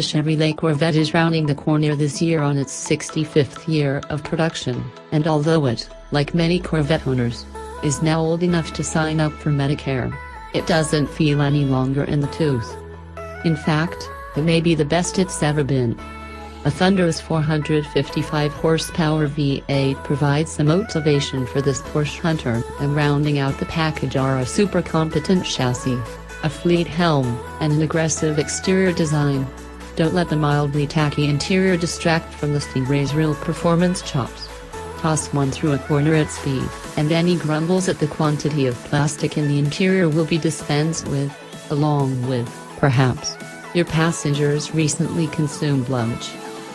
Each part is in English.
The Chevrolet Corvette is rounding the corner this year on its 65th year of production, and although it, like many Corvette owners, is now old enough to sign up for Medicare, it doesn't feel any longer in the tooth. In fact, it may be the best it's ever been. A thunderous 455 horsepower V8 provides the motivation for this Porsche hunter, and rounding out the package are a super competent chassis, a fleet helm, and an aggressive exterior design. Don't let the mildly tacky interior distract from the Stingray's real performance chops. Toss one through a corner at speed, and any grumbles at the quantity of plastic in the interior will be dispensed with, along with, perhaps, your passenger's recently consumed lunch.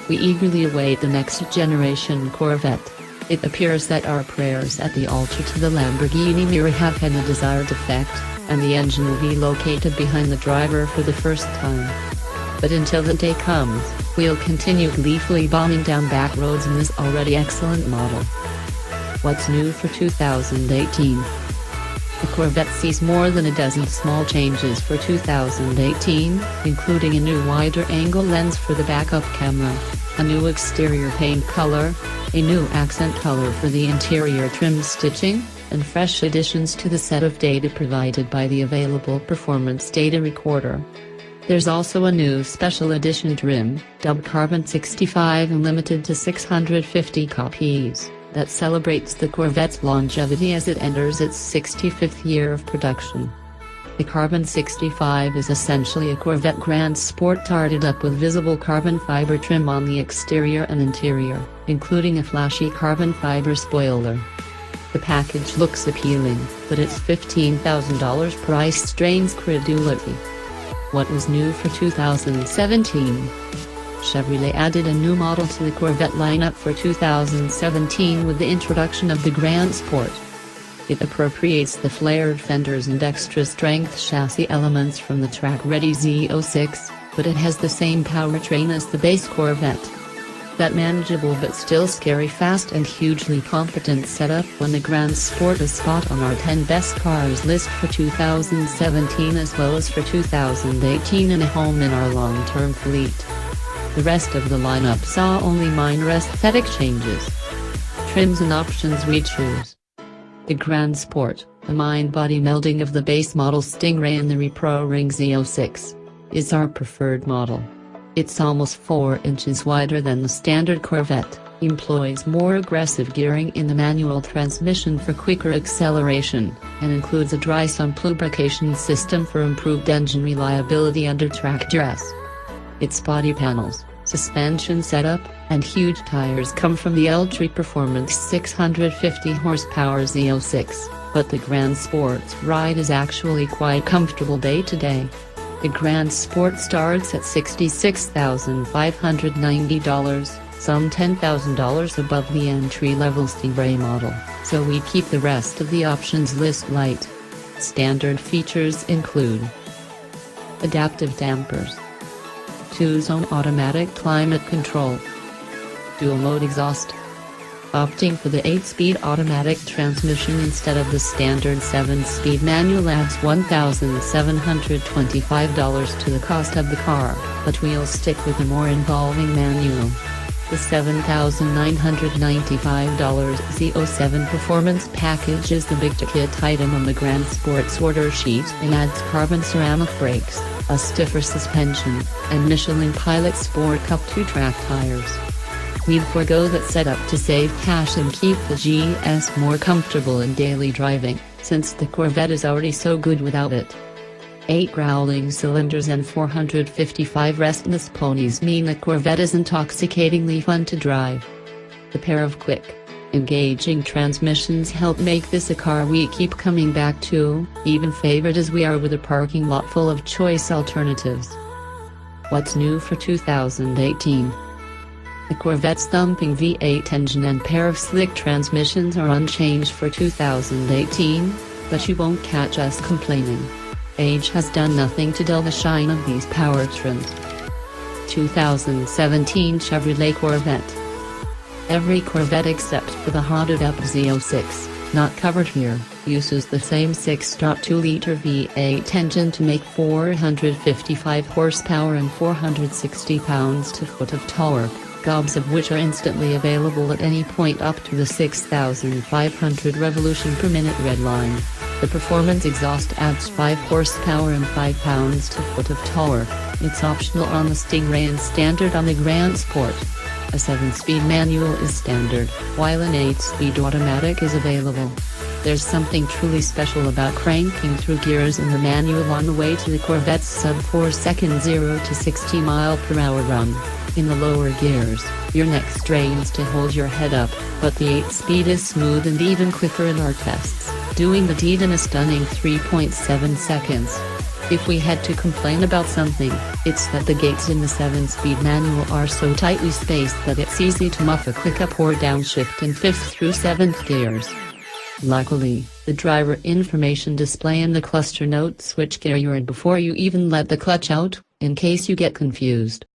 We eagerly await the next generation Corvette. It appears that our prayers at the altar to the Lamborghini mirror have had the desired effect, and the engine will be located behind the driver for the first time. But until the day comes, we'll continue gleefully bombing down back roads in this already excellent model. What's new for 2018? The Corvette sees more than a dozen small changes for 2018, including a new wider-angle lens for the backup camera, a new exterior paint color, a new accent color for the interior trim stitching, and fresh additions to the set of data provided by the available performance data recorder. There's also a new special edition trim, dubbed Carbon 65 and limited to 650 copies, that celebrates the Corvette's longevity as it enters its 65th year of production. The Carbon 65 is essentially a Corvette Grand Sport tarted up with visible carbon fiber trim on the exterior and interior, including a flashy carbon fiber spoiler. The package looks appealing, but its $15,000 price strains credulity. What was new for 2017? Chevrolet added a new model to the Corvette lineup for 2017 with the introduction of the Grand Sport. It appropriates the flared fenders and extra-strength chassis elements from the track-ready Z06, but it has the same powertrain as the base Corvette. That manageable but still scary fast and hugely competent setup won the Grand Sport a spot on our 10 best cars list for 2017 as well as for 2018 and a home in our long-term fleet. The rest of the lineup saw only minor aesthetic changes. Trims and options we choose. The Grand Sport, a mind-body melding of the base model Stingray and the Repro Ring Z06, is our preferred model. It's almost 4 inches wider than the standard Corvette, employs more aggressive gearing in the manual transmission for quicker acceleration, and includes a dry sump lubrication system for improved engine reliability under track duress. Its body panels, suspension setup, and huge tires come from the L-Tree Performance 650 horsepower Z06, but the Grand Sport's ride is actually quite comfortable day to day. The Grand Sport starts at $66,590, some $10,000 above the entry-level Stingray model, so we keep the rest of the options list light. Standard features include adaptive dampers, 2-zone automatic climate control, dual-mode exhaust. Opting for the 8-speed automatic transmission instead of the standard 7-speed manual adds $1,725 to the cost of the car, but we'll stick with the more involving manual. The $7,995 Z07 Performance Package is the big-ticket item on the Grand Sport's order sheet and adds carbon ceramic brakes, a stiffer suspension, and Michelin Pilot Sport Cup 2-track tires. We'd forego that setup to save cash and keep the GS more comfortable in daily driving, since the Corvette is already so good without it. 8 growling cylinders and 455 restless ponies mean the Corvette is intoxicatingly fun to drive. The pair of quick, engaging transmissions help make this a car we keep coming back to, even favored as we are with a parking lot full of choice alternatives. What's new for 2018? The Corvette's thumping V8 engine and pair of slick transmissions are unchanged for 2018, but you won't catch us complaining. Age has done nothing to dull the shine of these power trims. 2017 Chevrolet Corvette. Every Corvette except for the hotted up Z06, not covered here, uses the same 6.2-liter V8 engine to make 455 horsepower and 460 pounds-to-foot of torque, gobs of which are instantly available at any point up to the 6,500 revolution per minute red line. The performance exhaust adds 5 horsepower and 5 pounds-to-foot of torque. It's optional on the Stingray and standard on the Grand Sport. A 7-speed manual is standard, while an 8-speed automatic is available. There's something truly special about cranking through gears in the manual on the way to the Corvette's sub-4-second 0 to 60 mph run. In the lower gears, your neck strains to hold your head up, but the 8-speed is smooth and even quicker in our tests, doing the deed in a stunning 3.7 seconds. If we had to complain about something, it's that the gates in the 7-speed manual are so tightly spaced that it's easy to muff a quick up or downshift in 5th through 7th gears. Luckily, the driver information display in the cluster notes which gear you're in before you even let the clutch out, in case you get confused.